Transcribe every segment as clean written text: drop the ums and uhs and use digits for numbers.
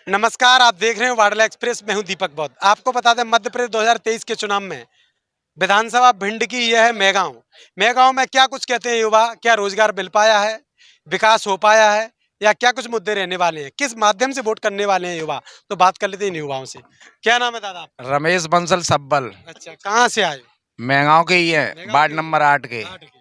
नमस्कार, आप देख रहे हैं वाडला एक्सप्रेस। मैं हूं दीपक बौद्ध। आपको बता दें, मध्य प्रदेश 2023 के चुनाव में विधानसभा भिंड की यह है मेगांव। मेगांव में क्या कुछ कहते हैं युवा? क्या रोजगार मिल पाया है, विकास हो पाया है, या क्या कुछ मुद्दे रहने वाले हैं? किस माध्यम से वोट करने वाले हैं युवा? तो बात कर लेते हैं इन युवाओं से। क्या नाम है दादा आपका? रमेश बंसल सब्बल। अच्छा, कहाँ से आए? मैगांव के ही है, मेगांव वार्ड के? नंबर 8 के। 8 के।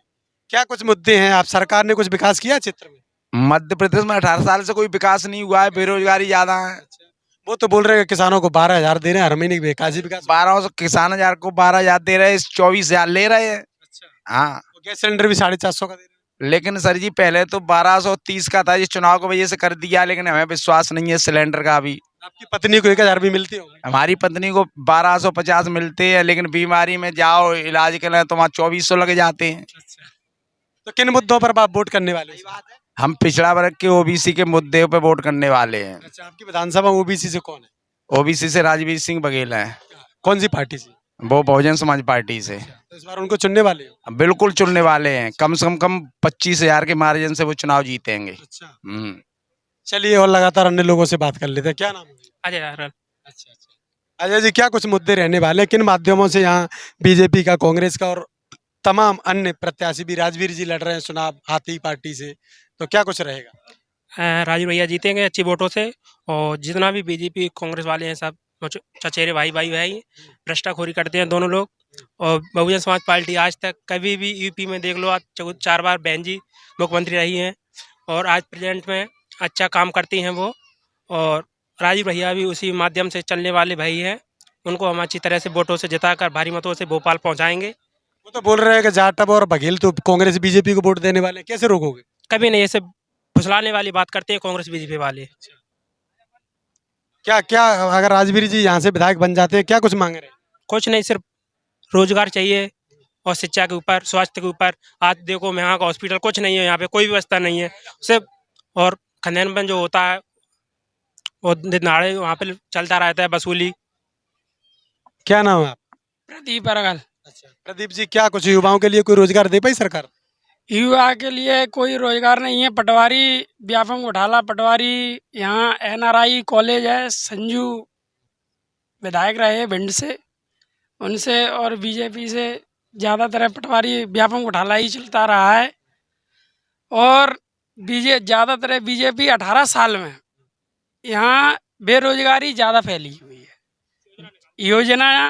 क्या कुछ मुद्दे हैं? आप सरकार ने कुछ विकास किया क्षेत्र में? मध्य प्रदेश में 18 साल से कोई विकास नहीं हुआ है, बेरोजगारी ज्यादा है। अच्छा, वो तो बोल रहे हैं कि किसानों को 12,000 दे रहे हैं हर महीने की विकास ही विकास। 1200 किसान हजार को 12,000 दे रहे हैं, 24,000 ले रहे हैं। अच्छा, हाँ, वो गैस सिलेंडर भी 450 का दे रहे लेकिन सर जी पहले तो 1230 का था, इस चुनाव की वजह से कर दिया, लेकिन हमें विश्वास नहीं है सिलेंडर का भी। हैं। आपकी पत्नी को 1,000 भी मिलती होगी? हमारी पत्नी को 1250 मिलते हैं, लेकिन बीमारी में जाओ इलाज के लिए तो वहाँ 2400 लग जाते हैं। अच्छा, तो किन मुद्दों पर आप वोट करने वाले हैं? हम पिछड़ा वर्ग के ओबीसी के मुद्दे पे वोट करने वाले हैं। अच्छा, आपकी विधानसभा ओबीसी से कौन है? ओबीसी से राजवीर सिंह बघेल है, कौन सी पार्टी से? वो बहुजन समाज पार्टी से। तो इस बार उनको चुनने वाले हो? बिल्कुल चुनने वाले हैं, कम से कम 25,000 के मार्जिन से वो चुनाव जीतेंगे। अच्छा, हम्म। चलिए और लगातार अन्य लोगों से बात कर लेते हैं। क्या नाम है? अजय रारल। अच्छा अच्छा। अजय जी, क्या कुछ मुद्दे रहने वाले हैं? किन माध्यमों से यहाँ बीजेपी का, कांग्रेस का और तमाम अन्य प्रत्याशी भी, राजवीर जी लड़ रहे हैं चुनाव हाथी पार्टी से, तो क्या कुछ रहेगा? राजू भैया जीतेंगे अच्छी वोटों से। और जितना भी बीजेपी कांग्रेस वाले हैं सब चचेरे भाई भाई भाई भ्रष्टाखोरी करते हैं दोनों लोग। और बहुजन समाज पार्टी आज तक कभी भी यूपी में देख लो, आज 4 बार बहन जी मुख्यमंत्री रही हैं और आज प्रेजेंट में अच्छा काम करती हैं वो। और राजू भैया भी उसी माध्यम से चलने वाले भाई हैं। उनको हम अच्छी तरह से वोटों से जिताकर भारी मतों से भोपाल पहुंचाएंगे। वो तो बोल रहे हैं कि जाटव और बघेल तो कांग्रेस बीजेपी को वोट देने वाले हैं, कैसे रोकोगे? कभी नहीं ऐसे फुसलाने वाली बात करते हैं कांग्रेस बीजेपी वाले। क्या क्या, अगर राजवीर जी यहाँ से विधायक बन जाते हैं, क्या कुछ मांग रहे हैं? कुछ नहीं, सिर्फ रोजगार चाहिए और शिक्षा के ऊपर, स्वास्थ्य के ऊपर। आज देखो यहाँ का हॉस्पिटल कुछ नहीं है, यहाँ पे कोई व्यवस्था नहीं है सिर्फ। और खनन में जो होता है वो दिनाड़े वहाँ पे चलता रहता है, वसूली। क्या नाम है आप? प्रदीप अरगल। अच्छा, प्रदीप जी, क्या कुछ युवाओं के लिए कोई रोजगार दे पाई सरकार? युवा के लिए कोई रोजगार नहीं है। पटवारी व्यापम घोटाला, पटवारी यहाँ एनआरआई कॉलेज है, संजू विधायक रहे भिंड से, उनसे और बीजेपी से ज़्यादातर पटवारी व्यापम घोटाला ही चलता रहा है। और ज़्यादातर बीजेपी 18 साल में यहाँ बेरोजगारी ज़्यादा फैली हुई है। योजना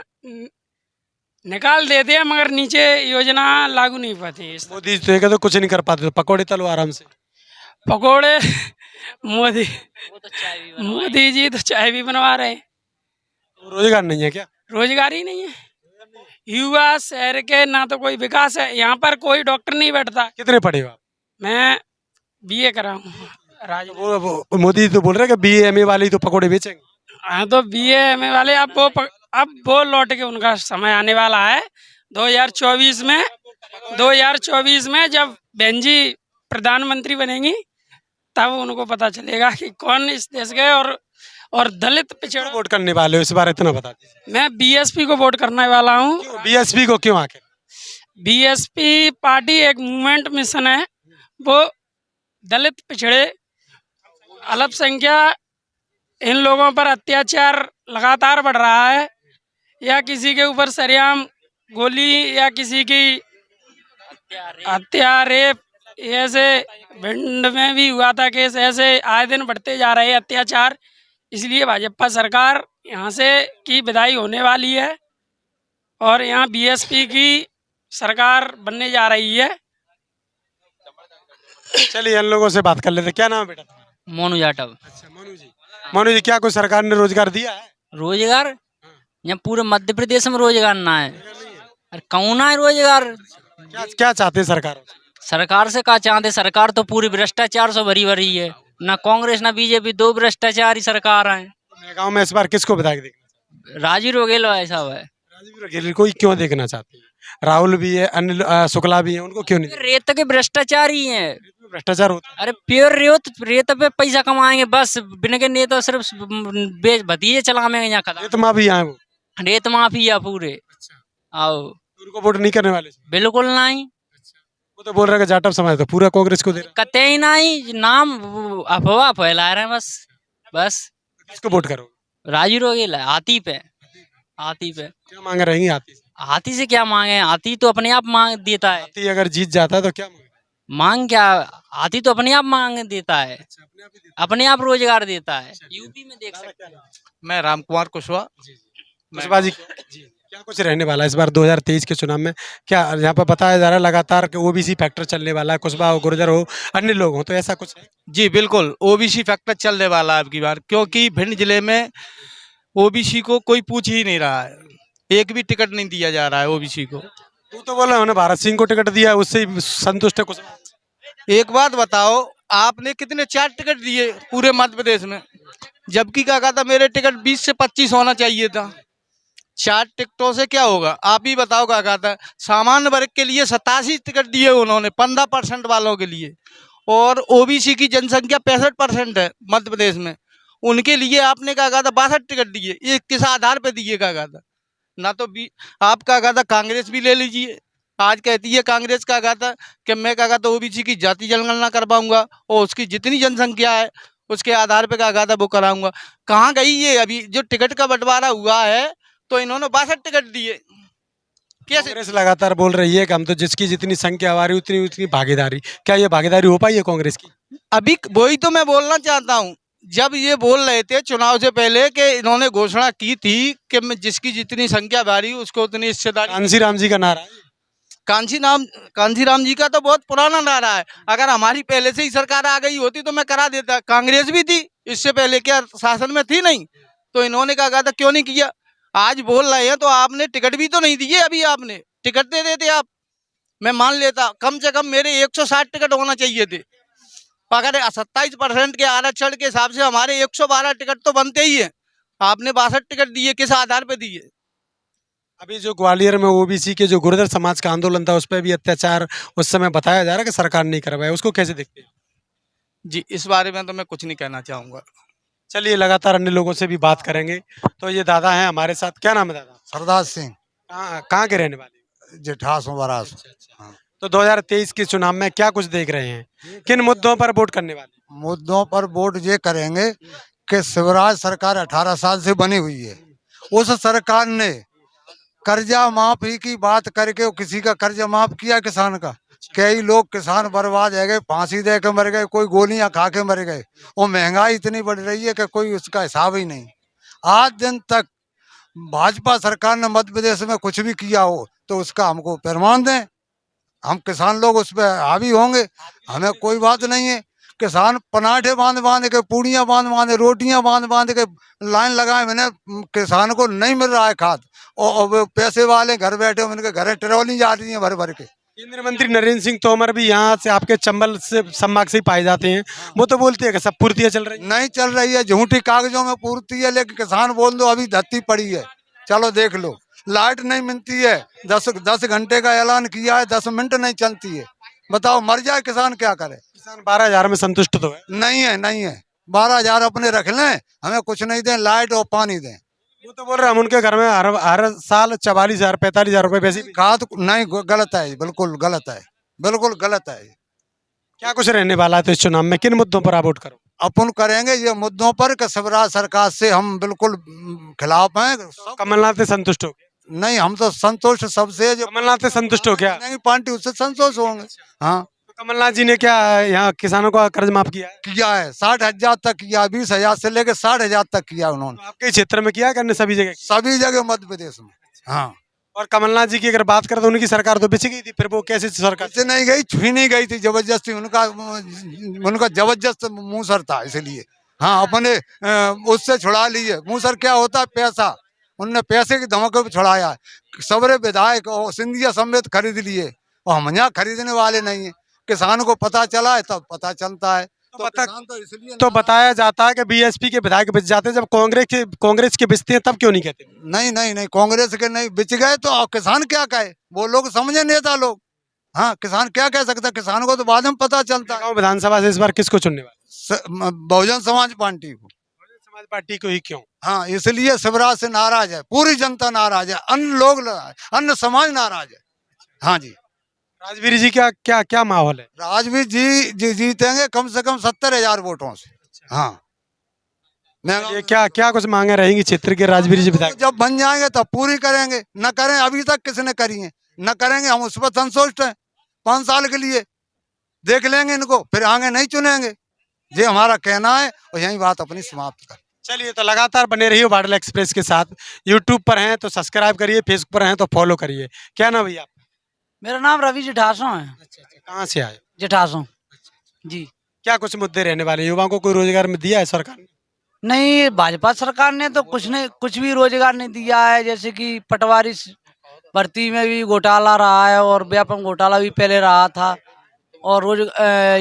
निकाल देते हैं मगर नीचे योजना लागू नहीं पाती है। मोदी जी तो कुछ नहीं कर पाते, तो पकौड़े तलो आराम से। पकोड़े मोदी मोदी जी तो चाय भी बनवा रहे हैं। रोजगार नहीं है क्या? रोजगार ही नहीं है। युवा शहर के ना तो कोई विकास है। यहाँ पर कोई डॉक्टर नहीं बैठता। कितने पढ़े हो आप? मैं बीए करा हूँ। वो मोदी जी तो बोल रहे हैं कि बीए एमए वाले ही तो पकौड़े बेचेंगे। हाँ तो बीए एमए वाले अब वो लौट के उनका समय आने वाला है 2024 में। 2024 में जब बहन जी प्रधानमंत्री बनेंगी तब उनको पता चलेगा कि कौन इस देश के और दलित पिछड़ा। वोट करने वाले हो इस बार, इतना बता दीजिए। मैं बीएसपी को वोट करने वाला हूँ। बीएसपी को क्यों आके? बीएसपी पार्टी एक मूवमेंट मिशन है। वो दलित पिछड़े अल्पसंख्या इन लोगों पर अत्याचार लगातार बढ़ रहा है, या किसी के ऊपर सरेआम गोली या किसी की हत्या, रेप, ऐसे भिंड में भी हुआ था केस। ऐसे आए दिन बढ़ते जा रहे हैं अत्याचार। इसलिए भाजपा सरकार यहाँ से की विदाई होने वाली है और यहाँ बीएसपी की सरकार बनने जा रही है। चलिए इन लोगों से बात कर लेते। क्या नाम है बेटा तुम्हारा? मोनू जाटव। अच्छा, मोनू जी, क्या कुछ सरकार ने रोजगार दिया है? रोजगार यहाँ पूरे मध्य प्रदेश में रोजगार ना है। अरे कौन है रोजगार? क्या क्या चाहते हैं सरकार? सरकार से क्या चाहते? सरकार तो पूरी भ्रष्टाचार से भरी भरी है। ना कांग्रेस ना बीजेपी, दो भ्रष्टाचारी सरकार है। गाँव में इस बार किसको विधायक देखना? राजू रोगेलो ऐसा है। राजीव रखेल को क्यों देखना चाहते हैं? राहुल भी है, अनिल शुक्ला भी है, उनको क्यों नहीं? रेत के भ्रष्टाचारी हैं। भ्रष्टाचार होता है। अरे प्योर रेत पे पैसा कमाएंगे बस। बिना के नेता सिर्फ बेच भतीजे चलाएंगे यहाँ का। रेत माफिया है वो। रेत माफिया पूरे। आओ, उनको वोट नहीं करने वाले? बिल्कुल नहीं। वो तो बोल रहे हैं कि जाटव समाज तो पूरा कांग्रेस को दे रहा कतई नहीं, नाम अफवाह फैला रहे हैं बस। है। किसको वोट करोगे? राजू रोगेला हाथी पे, हाथी पे। क्या मांग रहेंगी हाथी से? हाथी से क्या मांगे, हाथी तो अपने आप मांग देता है। हाथी अगर जीत जाता है तो क्या मांगे? मांग क्या, हाथी तो अपने आप मांग देता है, अच्छा, अपने आप ही देता अपने आप रोजगार देता है। यूपी में देख सकते हैं। मैं राम कुमार कुशवाहा। है। कुशवाहा जी क्या कुछ रहने वाला है इस बार 2023 के चुनाव में? क्या यहाँ पर बताया जा रहा है लगातार कि ओबीसी फैक्टर चलने वाला है, कुशवाहा हो, गुर्जर हो, अन्य लोग हो, तो ऐसा कुछ है? जी बिल्कुल, ओबीसी फैक्टर चलने वाला है अब की बार, क्योंकि भिंड जिले में ओबीसी को कोई पूछ ही नहीं रहा है, एक भी टिकट नहीं दिया जा रहा है ओबीसी को। तू तो बोला उन्होंने भारत सिंह को टिकट दिया, उससे ही संतुष्ट है कुशवाहा? एक बात बताओ, आपने कितने 4 टिकट दिए पूरे मध्य प्रदेश में, जबकि क्या कहा था मेरे टिकट 20 से 25 होना चाहिए था। 4 टिकटों से क्या होगा, आप ही बताओ क्या कहा था। सामान्य वर्ग के लिए 87 टिकट दिए उन्होंने 15% वालों के लिए, और ओबीसी की जनसंख्या 65% है मध्य प्रदेश में, उनके लिए आपने क्या कहा था 62 टिकट दिए। ये किस आधार पे दिए क्या कहा था? ना तो आप क्या कहा था कांग्रेस भी ले लीजिए, आज कहती है कांग्रेस का कहा था कि मैं क्या कहा था ओबीसी की जाति जनगणना करवाऊंगा और उसकी जितनी जनसंख्या है उसके आधार पे क्या कहा था वो कराऊंगा। कहाँ गई ये? अभी जो टिकट का बंटवारा हुआ है तो इन्होंने 62 टिकट दिए। कैसे? कांग्रेस लगातार बोल रही है कि हम तो जिसकी जितनी संख्या हमारी उतनी उतनी भागीदारी, क्या ये भागीदारी हो पाई है कांग्रेस की? अभी वही तो मैं बोलना चाहता हूँ, जब ये बोल रहे थे चुनाव से पहले कि इन्होंने घोषणा की थी कि मैं जिसकी जितनी संख्या भारी उसको उतनी हिस्सेदारी। कांसी राम जी का नारा है। कांसी राम जी का तो बहुत पुराना नारा है। अगर हमारी पहले से ही सरकार आ गई होती तो मैं करा देता। कांग्रेस भी थी इससे पहले, क्या शासन में थी नहीं? तो इन्होंने क्या कहा था, क्यों नहीं किया? आज बोल रहे हैं तो आपने टिकट भी तो नहीं दिए। अभी आपने टिकट दे देते आप, मैं मान लेता। कम से कम मेरे 160 टिकट होना चाहिए थे। अगर 27% के आरक्षण के हिसाब से हमारे 112 टिकट तो बनते ही है। आपने 62 टिकट दिए, किस आधार पे दिए? अभी जो ग्वालियर में ओबीसी के जो गुर्जर समाज का आंदोलन था उस पर भी अत्याचार उस समय बताया जा रहा है कि सरकार नहीं करवाया, उसको कैसे देखते हैं? जी इस बारे में तो मैं कुछ नहीं कहना चाहूँगा। चलिए लगातार अन्य लोगों से भी बात करेंगे। तो ये दादा हैं हमारे साथ, क्या नाम है दादा? सरदार सिंह, कहाँ कहाँ के रहने वाले? जेठास मुबारस। हाँ। तो 2023 के चुनाव में क्या कुछ देख रहे हैं, किन मुद्दों पर वोट करने वाले? मुद्दों पर वोट ये करेंगे कि शिवराज सरकार 18 साल से बनी हुई है, उस सरकार ने कर्जा माफी की बात करके वो किसी का कर्जा माफ किया किसान का? कई लोग किसान बर्बाद है गए, फांसी दे के मर गए, कोई गोलियां खा के मर गए। वो महंगाई इतनी बढ़ रही है कि कोई उसका हिसाब ही नहीं। आज दिन तक भाजपा सरकार ने मध्य प्रदेश में कुछ भी किया हो तो उसका हमको प्रमाण दें, हम किसान लोग उस पर हावी होंगे। हमें कोई बात नहीं है। किसान पनाठे बांध बांध के, पूड़ियाँ बांध बांध, रोटियां बांध बांध के लाइन लगाए, मैंने किसान को नहीं मिल रहा है खाद, और वो पैसे वाले घर बैठे उनके घर ट्रॉली जा रही है भर भर के। केंद्रीय मंत्री नरेंद्र सिंह तोमर भी यहाँ से आपके चंबल से संभाग से ही पाए जाते हैं, वो तो बोलते हैं कि सब पूर्तियाँ चल रही हैं। नहीं चल रही है, झूठी कागजों में पूर्ति है, लेकिन किसान बोल दो अभी धरती पड़ी है। चलो देख लो, लाइट नहीं मिलती है, 10 घंटे का ऐलान किया है, 10 मिनट नहीं चलती है। बताओ मर जाए किसान, क्या करे? किसान 12,000 में संतुष्ट तो है? नहीं है, नहीं है। 12,000 अपने रख लें, हमें कुछ नहीं दें, लाइट और पानी दें। वो तो बोल रहे हैं हम उनके घर में हर साल 44,000 45,000 रुपए वैसे भी। खाद नहीं, गलत है, बिल्कुल गलत है, बिल्कुल गलत है। क्या कुछ रहने वाला है तो इस चुनाव में किन मुद्दों पर आप वोट करो? अपन करेंगे ये मुद्दों पर कि शिवराज सरकार से हम बिल्कुल खिलाफ हैं। कमलनाथ से संतुष्ट हो गए? नहीं, हम तो संतोष सबसे, जो कमलनाथ से संतुष्ट हो क्या? नहीं पार्टी उससे संतोष होंगे। हाँ, तो कमलनाथ जी ने क्या यहाँ किसानों का कर्ज माफ किया है? किया है, 60,000 तक किया, 20,000 से लेकर 60,000 तक किया उन्होंने, तो आपके क्षेत्र में किया करने सभी जगह? सभी जगह मध्य प्रदेश में। हाँ, और कमलनाथ जी की अगर बात करें तो उनकी सरकार तो पिछ गई थी, फिर वो कैसे सरकार? से नहीं गई, छुई नहीं गई थी, जबरदस्ती उनका जबरदस्त मूसर था, इसलिए। हाँ, अपने उससे छुड़ा लिए। मूसर क्या होता है? पैसा। उनने पैसे की धमक पे छुड़ाया। सबरे विधायक और सिंधिया समेत खरीद लिए, और हम यहाँ खरीदने वाले नहीं है। किसान को पता चला है तब पता चलता है। किसान तो इसलिए तो बताया जाता है कि बीएसपी के विधायक बिच जाते हैं, जब कांग्रेस के बिचते हैं तब क्यों नहीं कहते? नहीं नहीं नहीं, कांग्रेस के नहीं बिच गए तो किसान क्या कहे? वो लोग समझे, नेता लोग। हाँ, किसान क्या कह सकता है? किसान को तो बाद में पता चलता है। गाँव विधानसभा से इस बार किसको चुनने वाले? बहुजन समाज पार्टी को। बहुजन समाज पार्टी को ही क्यों? हाँ, इसलिए शिवराज से नाराज है, पूरी जनता नाराज है, अन्य लोग, अन्य समाज नाराज है। हाँ जी। राजवीर जी क्या क्या क्या माहौल है? राजवीर जी जीतेंगे कम से कम 70,000 वोटों से। हाँ, महंगा ये क्या क्या कुछ मांगे रहेंगी क्षेत्र के राजवीर जी विधायक? जब बन जाएंगे तब पूरी करेंगे, न करें अभी तक किसने करी है, न करेंगे हम उस पर संतुष्ट हैं। 5 साल के लिए देख लेंगे इनको, फिर आगे नहीं चुनेंगे। ये हमारा कहना है और यही बात अपनी समाप्त कर। चलिए, तो लगातार बने रहिए बाडल एक्सप्रेस के साथ। यूट्यूब पर हैं तो सब्सक्राइब करिए, फेसबुक पर हैं तो फॉलो करिए। क्या नाम भैया आपका? मेरा नाम रवि जिठासों है। कहाँ से आए? जिठासों जी। क्या कुछ मुद्दे रहने वाले? युवाओं को कोई रोजगार में दिया है सरकार ने? नहीं, भाजपा सरकार ने तो कुछ भी रोजगार नहीं दिया है। जैसे कि पटवारी भर्ती में भी घोटाला रहा है और व्यापक घोटाला भी पहले रहा था, और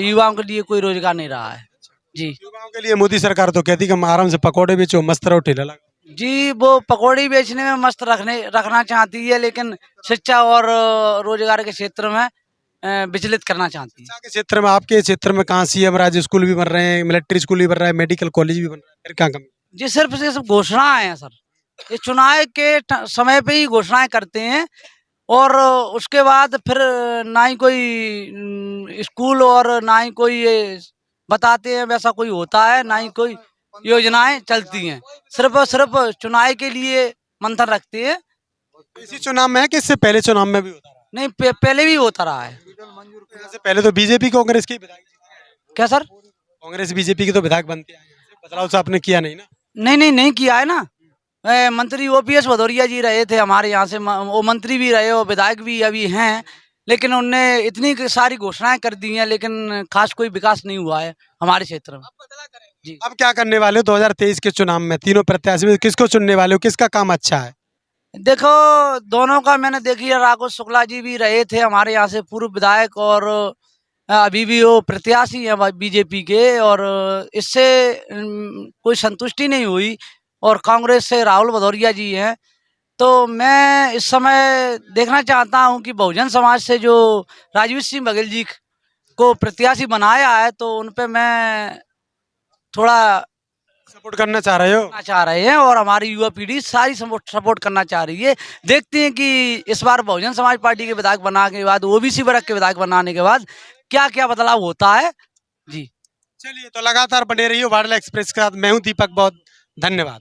युवाओं के लिए कोई रोजगार नहीं रहा है जी। युवाओं के लिए मोदी सरकार तो कहती कि हम आराम से पकौड़े बेचो, मस्त रहो, ठेला लगा। जी, वो पकौड़ी बेचने में मस्त रखना चाहती है, लेकिन शिक्षा और रोजगार के क्षेत्र में विचलित करना चाहती है। शिक्षा के क्षेत्र में, आपके क्षेत्र में कहाँ सीएम राज स्कूल भी बन रहे हैं, मिलिट्री स्कूल भी बन रहा है, मेडिकल कॉलेज भी बन रहा है, फिर क्या कमी? जी, सिर्फ घोषणाएं हैं सर। ये चुनाव के समय पे ही घोषणाएं करते हैं, और उसके बाद फिर ना ही कोई स्कूल और ना ही कोई ये बताते हैं वैसा कोई होता है, ना ही कोई योजनाएं चलती हैं। सिर्फ और सिर्फ चुनाव के लिए मंथन रखते हैं। इसी चुनाव में है कि इससे पहले चुनाव में भी होता रहा? नहीं, पहले भी होता रहा है। इससे पहले तो बीजेपी कांग्रेस के विधायक जीते क्या सर? हैं। कांग्रेस बीजेपी के तो विधायक बनते हैं, बदलाव से आपने किया नहीं ना? नहीं किया है ना। मंत्री ओपीएस भदौरिया जी रहे थे हमारे यहाँ से, वो मंत्री भी रहे और विधायक भी अभी हैं, लेकिन उनने इतनी सारी घोषणाएं कर दी हैं, लेकिन खास कोई विकास नहीं हुआ है हमारे क्षेत्र में जी। अब क्या करने वाले हो 2023 के चुनाव में? तीनों प्रत्याशी में किसको चुनने वाले हो? किसका काम अच्छा है? देखो, दोनों का मैंने देखी है। राघव शुक्ला जी भी रहे थे हमारे यहाँ से, पूर्व विधायक, और अभी भी वो प्रत्याशी हैं बीजेपी के, और इससे कोई संतुष्टि नहीं हुई। और कांग्रेस से राहुल भदौरिया जी हैं। तो मैं इस समय देखना चाहता हूं कि बहुजन समाज से जो राजवीर सिंह बघेल जी को प्रत्याशी बनाया है, तो उन पे मैं थोड़ा सपोर्ट करना चाह रहे हो? करना चाह रहे हैं, और हमारी युवा पीढ़ी सारी सपोर्ट करना चाह रही है। देखते हैं कि इस बार बहुजन समाज पार्टी के विधायक बनाने के बाद, ओबीसी वर्ग के विधायक बनाने के बाद क्या क्या बदलाव होता है जी। चलिए, तो लगातार बने रहिए बाडल एक्सप्रेस के साथ। मैं हूं दीपक, बहुत धन्यवाद।